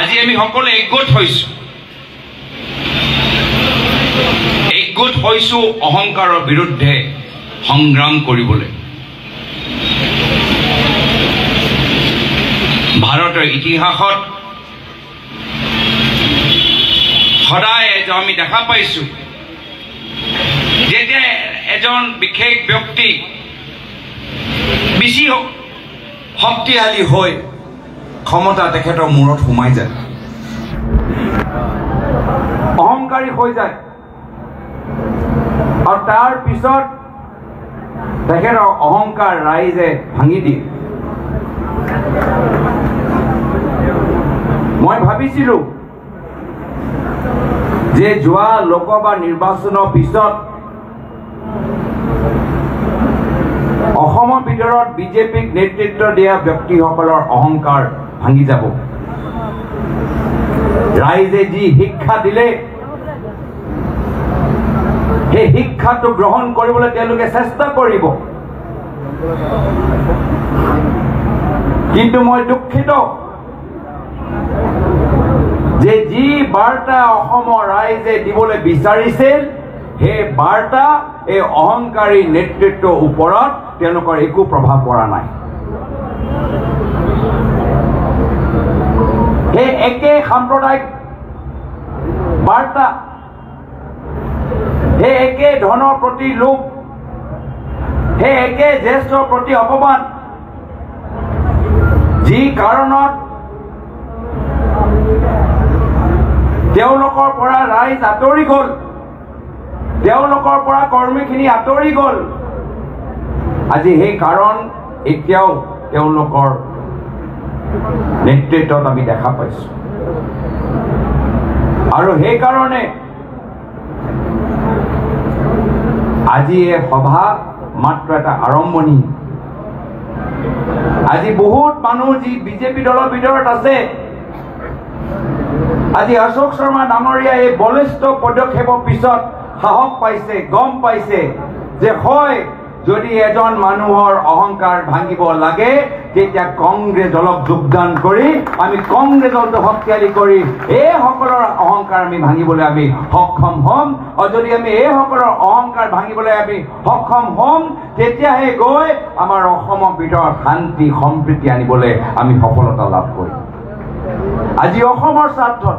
আজি আমি সকলোৱে একগোট হৈছোঁ অহংকাৰৰ বিৰুদ্ধে সংগ্ৰাম কৰিবলৈ। ভাৰতৰ ইতিহাসত সদায় আমি দেখা পাইছোঁ যেতিয়া এজন বিশেষ ব্যক্তি বেছি শক্তিশালী হৈ ক্ষমতা তেখেতৰ মূৰত সোমাই যায়, অহংকাৰী হৈ যায়, আৰু তাৰ পিছত তেখেতৰ অহংকাৰ ৰাইজে ভাঙি দিয়ে। মই ভাবিছিলোঁ যে যোৱা লোকসভা নিৰ্বাচনৰ পিছত অসমৰ ভিতৰত বিজেপিক নেতৃত্ব দিয়া ব্যক্তিসকলৰ অহংকাৰ ভাঙি যাব। ৰাইজে যি শিক্ষা দিলে সেই শিক্ষাটো গ্ৰহণ কৰিবলৈ তেওঁলোকে চেষ্টা কৰিব, কিন্তু মই দুখিত যে যি বাৰ্তা অসমৰ ৰাইজে দিবলৈ বিচাৰিছিল সেই বাৰ্তা এই অহংকাৰী নেতৃত্বৰ ওপৰত তেওঁলোকৰ একো প্ৰভাৱ পৰা নাই। সেই একে সাম্প্ৰদায়িক বাৰ্তা, সেই একে ধনৰ প্ৰতি লোভ, সেই একে জ্যেষ্ঠৰ প্ৰতি অপমান, যি কাৰণত তেওঁলোকৰ পৰা ৰাইজ আঁতৰি গ'ল, তেওঁলোকৰ পৰা কৰ্মীখিনি আঁতৰি গ'ল। আজি সেই কাৰণ এতিয়াও তেওঁলোকৰ নেতৃত্বত আমি দেখা পাইছোঁ, আৰু সেইকাৰণে আজি এই সভা মাত্ৰ এটা আৰম্ভণি। আজি বহুত মানুহ যি বিজেপি দলৰ ভিতৰত আছে, আজি অশোক শৰ্মা ডাঙৰীয়া এই বলিষ্ঠ পদক্ষেপৰ পিছত সাহস পাইছে, গম পাইছে যে হয়, যদি এজন মানুহৰ অহংকাৰ ভাঙিব লাগে তেতিয়া কংগ্ৰেছ দলক যোগদান কৰি আমি কংগ্ৰেছ দলটো শক্তিশালী কৰি এইসকলৰ অহংকাৰ আমি ভাঙিবলৈ আমি সক্ষম হ'ম। আৰু যদি আমি এইসকলৰ অহংকাৰ ভাঙিবলৈ আমি সক্ষম হ'ম, তেতিয়াহে গৈ আমাৰ অসমৰ ভিতৰত শান্তি সম্প্ৰীতি আনিবলৈ আমি সফলতা লাভ কৰিম। আজি অসমৰ স্বাৰ্থত,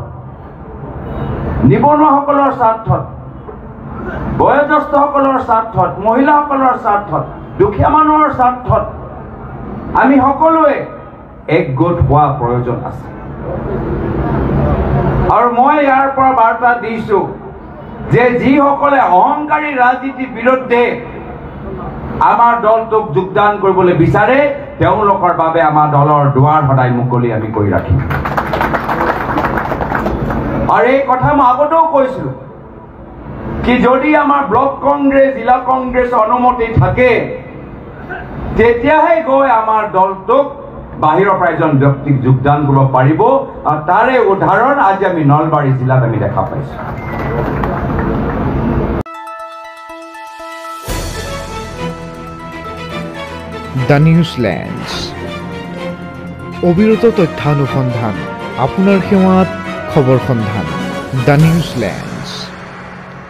নিবনুৱাসকলৰ স্বাৰ্থত, বয়োজ্যেষ্ঠসকলৰ স্বাৰ্থত, মহিলাসকলৰ স্বাৰ্থত, দুখীয়া মানুহৰ স্বাৰ্থত আমি সকলোৱে একগোট হোৱা প্ৰয়োজন আছে। আৰু মই ইয়াৰ পৰা বাৰ্তা দিছোঁ যে যিসকলে অহংকাৰী ৰাজনীতিৰ বিৰুদ্ধে আমাৰ দলটোক যোগদান কৰিবলৈ বিচাৰে তেওঁলোকৰ বাবে আমাৰ দলৰ দুৱাৰ সদায় মুকলি আমি কৰি ৰাখিম। আৰু এই কথা মই আগতেও কৈছিলোঁ কি যদি আমাৰ ব্লক কংগ্ৰেছ, জিলা কংগ্ৰেছ অনুমতি থাকে তেতিয়াহে গৈ আমাৰ দলটোক বাহিৰৰ পৰা এজন ব্যক্তিক যোগদান কৰিব পাৰিব। আৰু তাৰে উদাহৰণ আজি আমি নলবাৰী জিলাত আমি দেখা পাইছোঁ। দ্য নিউজলেণ্ডছ, অবিৰত তথ্যানুসন্ধান, আপোনাৰ সেৱাত খবৰ সন্ধান। দ্য নিউজলেণ্ড।